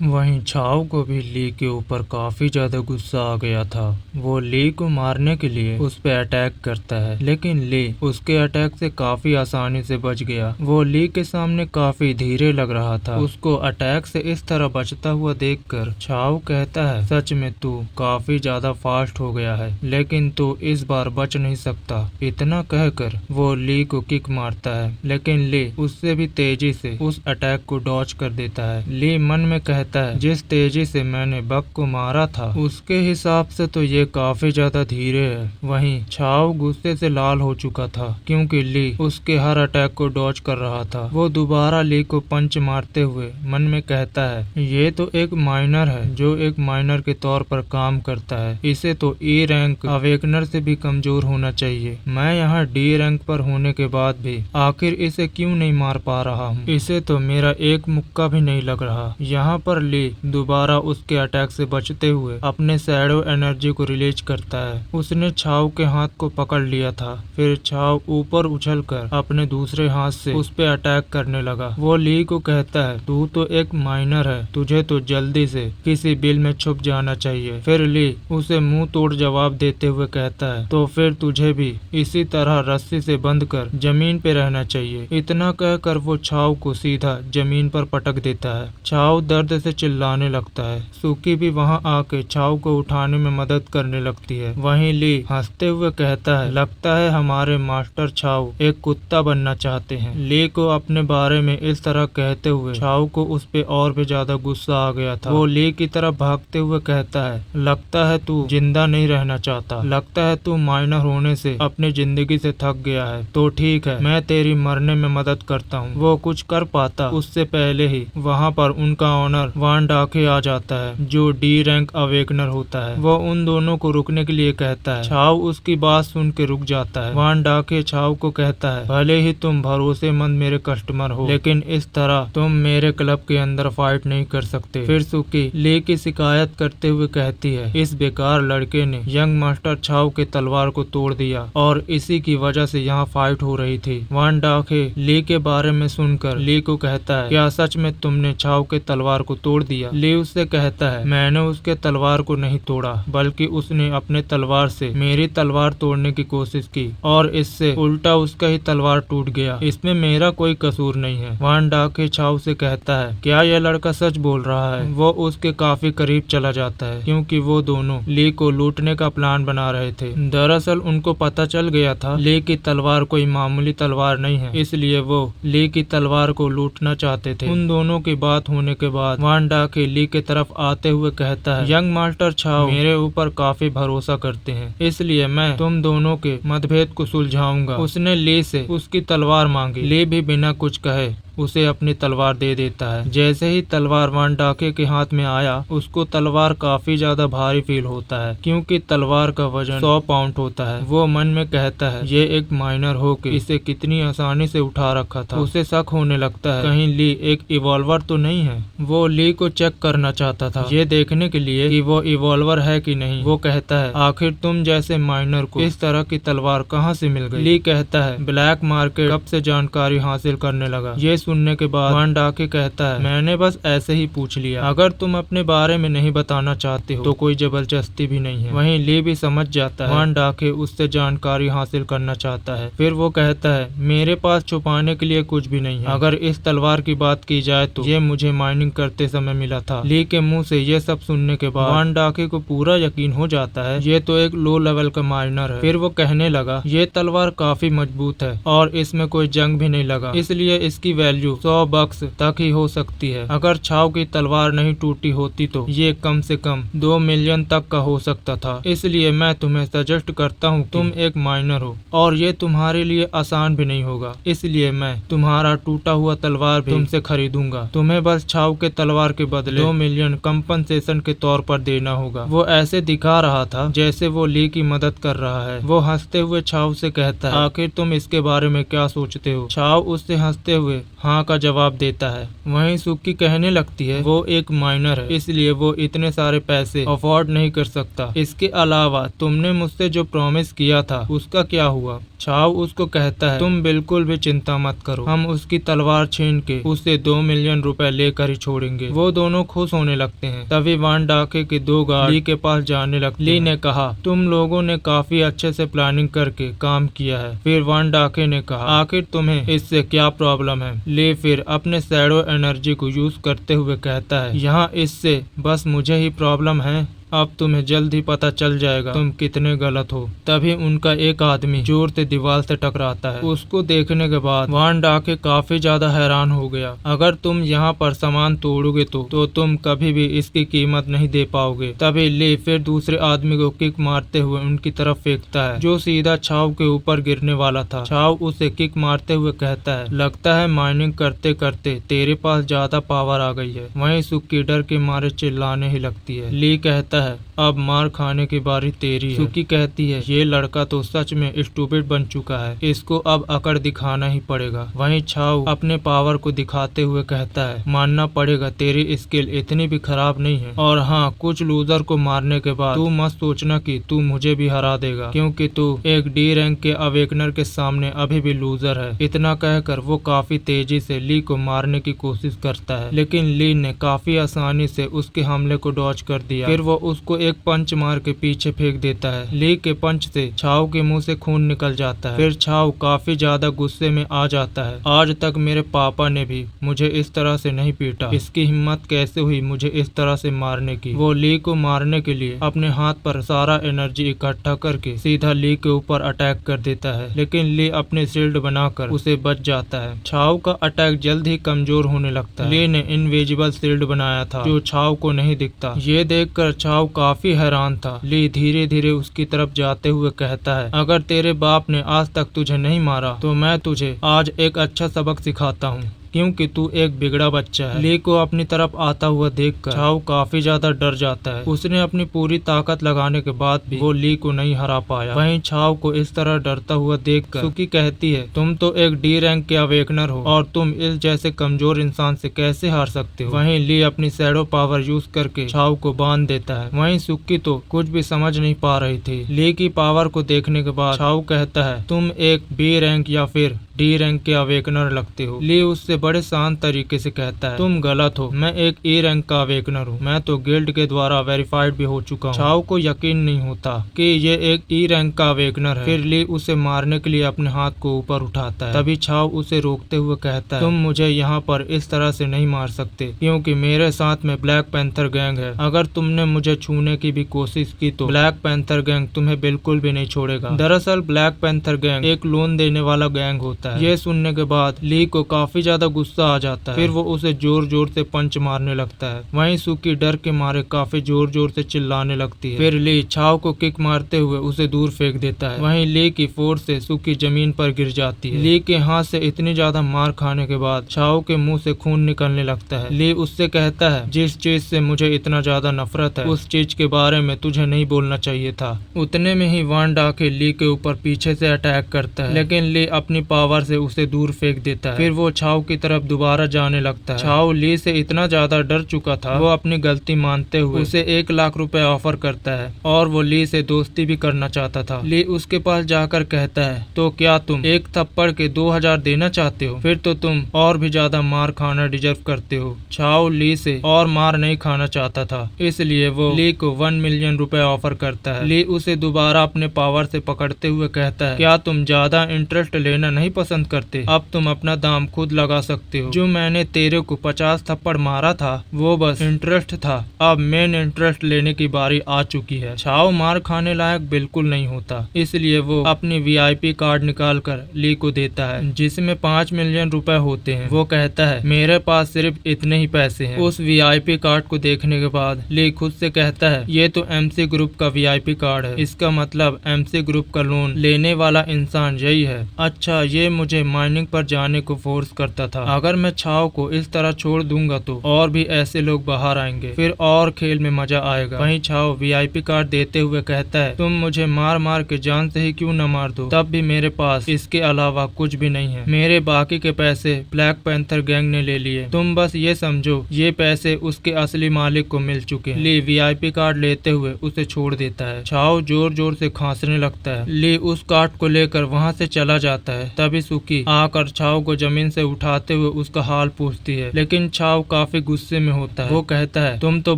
वहीं छाव को भी ली के ऊपर काफी ज्यादा गुस्सा आ गया था। वो ली को मारने के लिए उस पे अटैक करता है, लेकिन ली उसके अटैक से काफी आसानी से बच गया। वो ली के सामने काफी धीरे लग रहा था। उसको अटैक से इस तरह बचता हुआ देखकर छाव कहता है, सच में तू काफी ज्यादा फास्ट हो गया है, लेकिन तू इस बार बच नहीं सकता। इतना कहकर वो ली को किक मारता है, लेकिन ली उससे भी तेजी से उस अटैक को डॉच कर देता है। ली मन में कहता है, जिस तेजी से मैंने बक को मारा था उसके हिसाब से तो ये काफी ज्यादा धीरे है। वहीं छाव गुस्से से लाल हो चुका था, क्योंकि ली उसके हर अटैक को डॉच कर रहा था। वो दोबारा ली को पंच मारते हुए मन में कहता है, ये तो एक माइनर है जो एक माइनर के तौर पर काम करता है। इसे तो ई रैंक अवेकनर से भी कमजोर होना चाहिए। मैं यहाँ डी रैंक पर होने के बाद भी आखिर इसे क्यों नहीं मार पा रहा हूँ। इसे तो मेरा एक मुक्का भी नहीं लग रहा। यहाँ पर ली दोबारा उसके अटैक से बचते हुए अपने शैडो एनर्जी को रिलीज करता है। उसने छाव के हाथ को पकड़ लिया था। फिर छाव ऊपर उछलकर अपने दूसरे हाथ से उस पे अटैक करने लगा। वो ली को कहता है, तू तो एक माइनर है, तुझे तो जल्दी से किसी बिल में छुप जाना चाहिए। फिर ली उसे मुंह तोड़ जवाब देते हुए कहता है, तो फिर तुझे भी इसी तरह रस्सी से बंध कर जमीन पे रहना चाहिए। इतना कहकर वो छाव को सीधा जमीन पर पटक देता है। छाव दर्द से चिल्लाने लगता है। सुकी भी वहाँ आके छाव को उठाने में मदद करने लगती है। वहीं ली हंसते हुए कहता है, लगता है हमारे मास्टर छाव एक कुत्ता बनना चाहते हैं। ली को अपने बारे में इस तरह कहते हुए छाव को उस पे और भी ज्यादा गुस्सा आ गया था। वो ली की तरफ भागते हुए कहता है, लगता है तू जिंदा नहीं रहना चाहता, लगता है तू माइनर होने से अपनी जिंदगी से थक गया है। तो ठीक है, मैं तेरी मरने में मदद करता हूँ। वो कुछ कर पाता उससे पहले ही वहाँ पर उनका ऑनर वान डाके आ जाता है, जो डी रैंक अवेकनर होता है। वो उन दोनों को रुकने के लिए कहता है। छाव उसकी बात सुन के रुक जाता है। वान डाके छाव को कहता है, भले ही तुम भरोसेमंद मेरे कस्टमर हो, लेकिन इस तरह तुम मेरे क्लब के अंदर फाइट नहीं कर सकते। फिर सुकी ली की शिकायत करते हुए कहती है, इस बेकार लड़के ने यंग मास्टर छाव के तलवार को तोड़ दिया और इसी की वजह से यहाँ फाइट हो रही थी। वान डाके ली के बारे में सुनकर ली को कहता है, क्या सच में तुमने छाव के तलवार को तोड़ दिया? ली उससे कहता है, मैंने उसके तलवार को नहीं तोड़ा, बल्कि उसने अपने तलवार से मेरी तलवार तोड़ने की कोशिश की और इससे उल्टा उसका ही तलवार टूट गया। इसमें मेरा कोई कसूर नहीं है। वान डाके छाव से कहता है, क्या यह लड़का सच बोल रहा है? वो उसके काफी करीब चला जाता है, क्योंकि वो दोनों ली को लूटने का प्लान बना रहे थे। दरअसल उनको पता चल गया था ली की तलवार कोई मामूली तलवार नहीं है, इसलिए वो ली की तलवार को लूटना चाहते थे। उन दोनों की बात होने के बाद वान डाके ली के तरफ आते हुए कहता है, यंग मास्टर छाव मेरे ऊपर काफी भरोसा करते हैं, इसलिए मैं तुम दोनों के मतभेद को सुलझाऊंगा। उसने ली से उसकी तलवार मांगी। ली भी बिना कुछ कहे उसे अपनी तलवार दे देता है। जैसे ही तलवार वान डाके के हाथ में आया, उसको तलवार काफी ज्यादा भारी फील होता है, क्योंकि तलवार का वजन 100 पाउंड होता है। वो मन में कहता है, ये एक माइनर होके इसे कितनी आसानी से उठा रखा था। उसे शक होने लगता है, कहीं ली एक इवॉल्वर तो नहीं है। वो ली को चेक करना चाहता था, ये देखने के लिए कि वो इवॉल्वर है कि नहीं। वो कहता है, आखिर तुम जैसे माइनर को इस तरह की तलवार कहाँ से मिल गई? ली कहता है, ब्लैक मार्केट कब से जानकारी हासिल करने लगा। ये सुनने के बाद वान डाके कहता है, मैंने बस ऐसे ही पूछ लिया, अगर तुम अपने बारे में नहीं बताना चाहते हो तो कोई जबरदस्ती भी नहीं है। वहीं ली भी समझ जाता है वान डाके उससे जानकारी हासिल करना चाहता है। फिर वो कहता है, मेरे पास छुपाने के लिए कुछ भी नहीं है। अगर इस तलवार की बात की जाए तो ये मुझे माइनिंग करते समय मिला था। ली के मुंह से ये सब सुनने के बाद वान डाके को पूरा यकीन हो जाता है, ये तो एक लो लेवल का माइनर है। फिर वो कहने लगा, ये तलवार काफी मजबूत है और इसमें कोई जंग भी नहीं लगा, इसलिए इसकी वैल्यू 100 बक्स तक ही हो सकती है। अगर छाव की तलवार नहीं टूटी होती तो ये कम से कम 2 मिलियन तक का हो सकता था। इसलिए मैं तुम्हें सजेस्ट करता हूँ, तुम एक माइनर हो और ये तुम्हारे लिए आसान भी नहीं होगा, इसलिए मैं तुम्हारा टूटा हुआ तलवार भी तुमसे खरीदूंगा। तुम्हें बस छाव के तलवार के बदले 2 मिलियन कंपनसेशन के तौर पर देना होगा। वो ऐसे दिखा रहा था जैसे वो ली की मदद कर रहा है। वो हंसते हुए छाव से कहता है, आखिर तुम इसके बारे में क्या सोचते हो? छाव उससे हंसते हुए हाँ का जवाब देता है। वहीं सुकी कहने लगती है, वो एक माइनर है, इसलिए वो इतने सारे पैसे अफोर्ड नहीं कर सकता। इसके अलावा तुमने मुझसे जो प्रॉमिस किया था उसका क्या हुआ? छाव उसको कहता है तुम बिल्कुल भी चिंता मत करो, हम उसकी तलवार छीन के उससे 2 मिलियन रुपए लेकर ही छोड़ेंगे। वो दोनों खुश होने लगते हैं। तभी वान डाके के 2 गार्ड ली के पास जाने लगते हैं। ली ने कहा तुम लोगों ने काफी अच्छे से प्लानिंग करके काम किया है। फिर वान डाके ने कहा आखिर तुम्हें इससे क्या प्रॉब्लम है। ली फिर अपने शैडो एनर्जी को यूज करते हुए कहता है यहाँ इससे बस मुझे ही प्रॉब्लम है, अब तुम्हें जल्द ही पता चल जाएगा तुम कितने गलत हो। तभी उनका एक आदमी जोर से दीवार से टकराता है। उसको देखने के बाद वान डाके काफी ज्यादा हैरान हो गया। अगर तुम यहाँ पर सामान तोड़ोगे तो तुम कभी भी इसकी कीमत नहीं दे पाओगे। तभी ली फिर दूसरे आदमी को किक मारते हुए उनकी तरफ फेंकता है जो सीधा छाव के ऊपर गिरने वाला था। छाव उसे किक मारते हुए कहता है लगता है माइनिंग करते करते तेरे पास ज्यादा पावर आ गई है। वहीं सुक्की डर के मारे चिल्लाने ही लगती है। ली कहता है अब मार खाने की बारी तेरी है। सुकी कहती है ये लड़का तो सच में स्टूपिड बन चुका है, इसको अब अकड़ दिखाना ही पड़ेगा। वहीं छाव अपने पावर को दिखाते हुए कहता है मानना पड़ेगा तेरी स्किल इतनी भी खराब नहीं है। और हाँ, कुछ लूजर को मारने के बाद तू मत सोचना कि तू मुझे भी हरा देगा, क्योंकि तू एक डी रैंक के अवेकनर के सामने अभी भी लूजर है। इतना कहकर वो काफी तेजी से ली को मारने की कोशिश करता है, लेकिन ली ने काफी आसानी से उसके हमले को डॉज कर दिया। फिर वो उसको एक पंच मार के पीछे फेंक देता है। ली के पंच से छाव के मुंह से खून निकल जाता है। फिर छाव काफी ज्यादा गुस्से में आ जाता है। आज तक मेरे पापा ने भी मुझे इस तरह से नहीं पीटा, इसकी हिम्मत कैसे हुई मुझे इस तरह से मारने की। वो ली को मारने के लिए अपने हाथ पर सारा एनर्जी इकट्ठा करके सीधा ली के ऊपर अटैक कर देता है, लेकिन ली अपने शील्ड बनाकर उसे बच जाता है। छाव का अटैक जल्द ही कमजोर होने लगता है। ली ने इनविजिबल शील्ड बनाया था जो छाव को नहीं दिखता। ये देखकर छाव काफी हैरान था। ली धीरे धीरे उसकी तरफ जाते हुए कहता है अगर तेरे बाप ने आज तक तुझे नहीं मारा तो मैं तुझे आज एक अच्छा सबक सिखाता हूँ, क्योंकि तू एक बिगड़ा बच्चा है। ली को अपनी तरफ आता हुआ देखकर छाव काफी ज्यादा डर जाता है। उसने अपनी पूरी ताकत लगाने के बाद भी वो ली को नहीं हरा पाया। वहीं छाव को इस तरह डरता हुआ देखकर सुकी कहती है तुम तो एक डी रैंक के अवेकनर हो और तुम इस जैसे कमजोर इंसान से कैसे हार सकते हो। वहीं ली अपनी शैडो पावर यूज करके छाव को बांध देता है। वहीं सुकी तो कुछ भी समझ नहीं पा रही थी। ली की पावर को देखने के बाद छाव कहता है तुम एक बी रैंक या फिर डी रैंक के अवेकनर लगते हो। ली उससे बड़े शांत तरीके से कहता है तुम गलत हो, मैं एक ई रैंक का अवेकनर हूँ, मैं तो गिल्ड के द्वारा वेरीफाइड भी हो चुका हूँ। छाव को यकीन नहीं होता कि ये एक ई रैंक का अवेकनर है। फिर ली उसे मारने के लिए अपने हाथ को ऊपर उठाता है। तभी छाव उसे रोकते हुए कहता है तुम मुझे यहाँ पर इस तरह से नहीं मार सकते, क्योंकि मेरे साथ में ब्लैक पैंथर गैंग है। अगर तुमने मुझे छूने की भी कोशिश की तो ब्लैक पैंथर गैंग तुम्हें बिल्कुल भी नहीं छोड़ेगा। दरअसल ब्लैक पैंथर गैंग एक लोन देने वाला गैंग होता है। ये सुनने के बाद ली को काफी ज्यादा गुस्सा आ जाता है। फिर वो उसे जोर जोर से पंच मारने लगता है। वहीं सुकी डर के मारे काफी जोर जोर से चिल्लाने लगती है। फिर ली छाव को किक मारते हुए उसे दूर फेंक देता है। वहीं ली की फोर्स से सुकी जमीन पर गिर जाती है। ली के हाथ से इतनी ज्यादा मार खाने के बाद छाव के मुंह से खून निकलने लगता है। ली उससे कहता है जिस चीज से मुझे इतना ज्यादा नफरत है उस चीज के बारे में तुझे नहीं बोलना चाहिए था। उतने में ही वान डाके ली के ऊपर पीछे से अटैक करता है, लेकिन ली अपनी पावर से उसे दूर फेंक देता है। फिर वो छाव की तरफ दोबारा जाने लगता है। छाव ली से इतना ज्यादा डर चुका था, वो अपनी गलती मानते हुए उसे 1 लाख रुपए ऑफर करता है और वो ली से दोस्ती भी करना चाहता था। ली उसके पास जाकर कहता है तो क्या तुम एक थप्पड़ के 2000 देना चाहते हो? फिर तो तुम और भी ज्यादा मार खाना डिजर्व करते हो। छाव ली से और मार नहीं खाना चाहता था, इसलिए वो ली को 1 मिलियन रुपए ऑफर करता है। ली उसे दोबारा अपने पावर से पकड़ते हुए कहता है क्या तुम ज्यादा इंटरेस्ट लेना नहीं पसंद करते? अब तुम अपना दाम खुद लगा सकते हो। जो मैंने तेरे को 50 थप्पड़ मारा था वो बस इंटरेस्ट था, अब मेन इंटरेस्ट लेने की बारी आ चुकी है। छाव मार खाने लायक बिल्कुल नहीं होता, इसलिए वो अपनी वीआईपी कार्ड निकाल कर ली को देता है जिसमें 5 मिलियन रुपए होते हैं। वो कहता है मेरे पास सिर्फ इतने ही पैसे हैं। उस वीआईपी कार्ड को देखने के बाद ली खुद से कहता है ये तो एमसी ग्रुप का वीआईपी कार्ड है, इसका मतलब एमसी ग्रुप का लोन लेने वाला इंसान यही है। अच्छा, ये मुझे माइनिंग पर जाने को फोर्स करता था। अगर मैं छाव को इस तरह छोड़ दूंगा तो और भी ऐसे लोग बाहर आएंगे, फिर और खेल में मजा आएगा। वहीं छाव वीआईपी कार्ड देते हुए कहता है, तुम मुझे मार मार के जान से ही क्यों न मार दो, तब भी मेरे पास इसके अलावा कुछ भी नहीं है। मेरे बाकी के पैसे ब्लैक पैंथर गैंग ने ले लिए, तुम बस ये समझो ये पैसे उसके असली मालिक को मिल चुके हैं। ली वीआईपी कार्ड लेते हुए उसे छोड़ देता है। छाव जोर जोर से खांसने लगता है। ली उस कार्ड को लेकर वहाँ से चला जाता है। तभी सुकी आकर छाव को जमीन से उठाते हुए उसका हाल पूछती है, लेकिन छाव काफी गुस्से में होता है। वो कहता है, तुम तो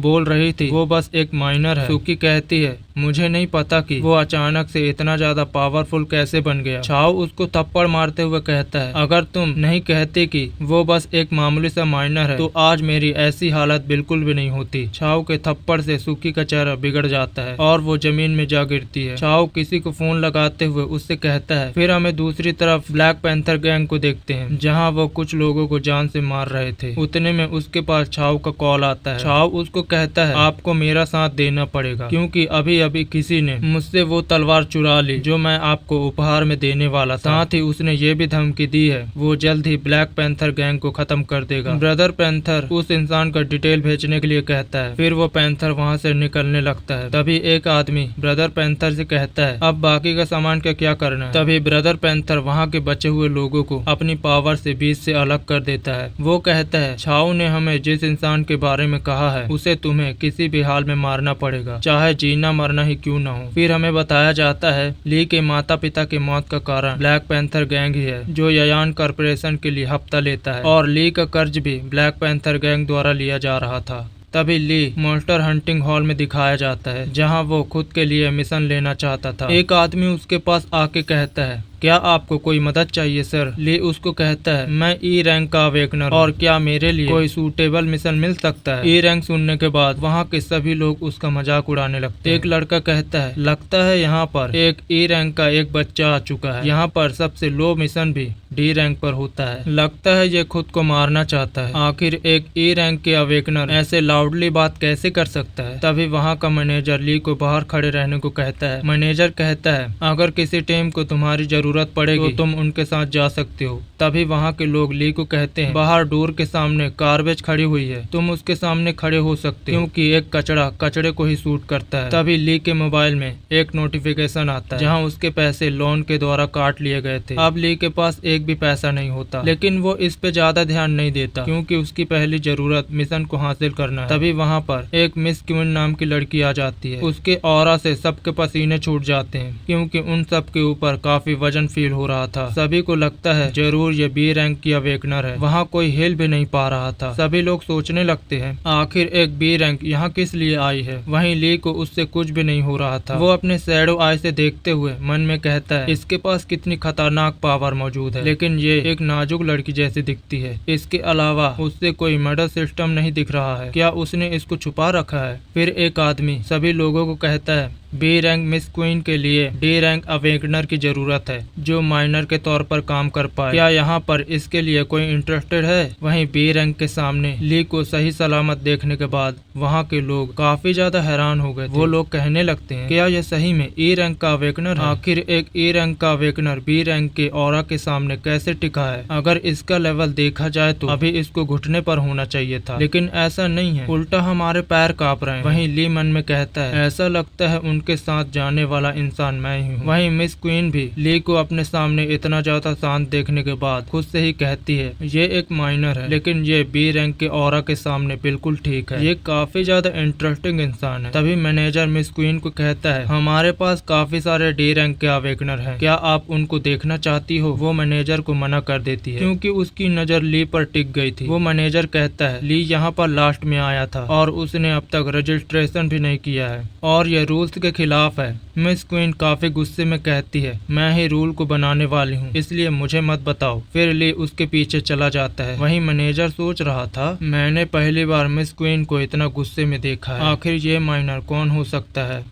बोल रही थी वो बस एक माइनर है। सुकी कहती है, मुझे नहीं पता कि वो अचानक से इतना ज्यादा पावरफुल कैसे बन गया। छाव उसको थप्पड़ मारते हुए कहता है, अगर तुम नहीं कहती कि वो बस एक मामूली सा माइनर है तो आज मेरी ऐसी हालत बिल्कुल भी नहीं होती। छाव के थप्पड़ से सुकी का चेहरा बिगड़ जाता है और वो जमीन में जा गिरती है। छाव किसी को फोन लगाते हुए उससे कहता है, फिर हमें दूसरी तरफ ब्लैक पैंथर गैंग को देखते हैं जहाँ वो कुछ लोगों को जान से मार रहे थे। उतने में उसके पास छाव का कॉल आता है। छाव उसको कहता है, आपको मेरा साथ देना पड़ेगा क्योंकि अभी अभी किसी ने मुझसे वो तलवार चुरा ली जो मैं आपको उपहार में देने वाला था। साथ ही उसने ये भी धमकी दी है वो जल्द ही ब्लैक पैंथर गैंग को खत्म कर देगा। ब्रदर पैंथर उस इंसान का डिटेल भेजने के लिए कहता है। फिर वो पैंथर वहाँ से निकलने लगता है। तभी एक आदमी ब्रदर पैंथर से कहता है, अब बाकी का सामान का क्या करना है। तभी ब्रदर पैंथर वहाँ के बचे हुए लोगों को अपनी पावर से बीच से अलग कर देता है। वो कहता है, छाव ने हमें जिस इंसान के बारे में कहा है उसे तुम्हें किसी भी हाल में मारना पड़ेगा, चाहे जीना मरना ही क्यों ना हो। फिर हमें बताया जाता है ली के माता पिता की मौत का कारण ब्लैक पैंथर गैंग ही है जो यायान कॉर्पोरेशन के लिए हफ्ता लेता है और ली का कर्ज भी ब्लैक पैंथर गैंग द्वारा लिया जा रहा था। तभी ली मॉन्स्टर हंटिंग हॉल में दिखाया जाता है जहां वो खुद के लिए मिशन लेना चाहता था। एक आदमी उसके पास आके कहता है, क्या आपको कोई मदद चाहिए सर। ली उसको कहता है, मैं ई रैंक का अवेकनर और क्या मेरे लिए कोई सूटेबल मिशन मिल सकता है। ई रैंक सुनने के बाद वहाँ के सभी लोग उसका मजाक उड़ाने लगते हैं। एक लड़का कहता है, लगता है यहाँ पर एक ई रैंक का एक बच्चा आ चुका है। यहाँ पर सबसे लो मिशन भी डी रैंक पर होता है। लगता है ये खुद को मारना चाहता है। आखिर एक ई रैंक के अवेकनर ऐसे लाउडली बात कैसे कर सकता है। तभी वहाँ का मैनेजर ली को बाहर खड़े रहने को कहता है। मैनेजर कहता है, अगर किसी टीम को तुम्हारी जरूरत पड़ेगी तो तुम उनके साथ जा सकते हो। तभी वहाँ के लोग ली को कहते हैं, बाहर डोर के सामने गार्बेज खड़ी हुई है, तुम उसके सामने खड़े हो सकते हो क्योंकि एक कचड़ा कचड़े को ही सूट करता है। तभी ली के मोबाइल में एक नोटिफिकेशन आता है जहाँ उसके पैसे लोन के द्वारा काट लिए गए थे। अब ली के पास एक भी पैसा नहीं होता, लेकिन वो इस पे ज्यादा ध्यान नहीं देता क्योंकि उसकी पहली जरूरत मिशन को हासिल करना है। तभी वहाँ पर एक मिस क्वीन नाम की लड़की आ जाती है। उसके ऑरा से सबके पसीने छूट जाते हैं क्योंकि उन सब के ऊपर काफी वजन फील हो रहा था। सभी को लगता है जरूर ये बी रैंक की अवेकनर है। वहाँ कोई हिल भी नहीं पा रहा था। सभी लोग सोचने लगते हैं आखिर एक बी रैंक यहाँ किस लिए आई है। वहीं ली को उससे कुछ भी नहीं हो रहा था। वो अपने शैडो आई से देखते हुए मन में कहता है, इसके पास कितनी खतरनाक पावर मौजूद है, लेकिन ये एक नाजुक लड़की जैसी दिखती है। इसके अलावा उससे कोई मेडल सिस्टम नहीं दिख रहा है। क्या उसने इसको छुपा रखा है। फिर एक आदमी सभी लोगों को कहता है, बी रैंक मिस क्वीन के लिए डी रैंक अवेकनर की जरूरत है जो माइनर के तौर पर काम कर पाए। क्या यहाँ पर इसके लिए कोई इंटरेस्टेड है। वहीं बी रैंक के सामने ली को सही सलामत देखने के बाद वहाँ के लोग काफी ज्यादा हैरान हो गए। वो लोग कहने लगते हैं, क्या यह सही में ई रैंक का अवेकनर है। आखिर एक ई रैंक का अवेकनर बी रैंक के ऑरा के सामने कैसे टिका है। अगर इसका लेवल देखा जाए तो अभी इसको घुटने पर होना चाहिए था, लेकिन ऐसा नहीं है, उल्टा हमारे पैर कांप रहे हैं। वहीं ली मन में कहता है, ऐसा लगता है उनके साथ जाने वाला इंसान मैं ही हूँ। वहीं मिस क्वीन भी ली को अपने सामने इतना ज्यादा शांत देखने के बाद खुद से ही कहती है, ये एक माइनर है लेकिन ये बी रैंक के ऑरा के सामने बिल्कुल ठीक है। ये काफी ज्यादा इंटरेस्टिंग इंसान है। तभी मैनेजर मिस क्वीन को कहता है, हमारे पास काफी सारे डी रैंक के अवेकनर हैं, क्या आप उनको देखना चाहती हो। वो मैनेजर को मना कर देती है क्योंकि उसकी नजर ली पर टिक गई थी। वो मैनेजर कहता है, ली यहाँ पर लास्ट में आया था और उसने अब तक रजिस्ट्रेशन भी नहीं किया है और ये रूल्स के खिलाफ है। मिस क्वीन काफी गुस्से में कहती है, मैं ही रूल को बनाने वाली हूँ इसलिए मुझे मत बताओ। फिर ली उसके पीछे चला जाता है। वहीं मैनेजर सोच रहा था, मैंने पहली बार मिस क्वीन को इतना गुस्से में देखा है। आखिर ये माइनर कौन हो सकता है।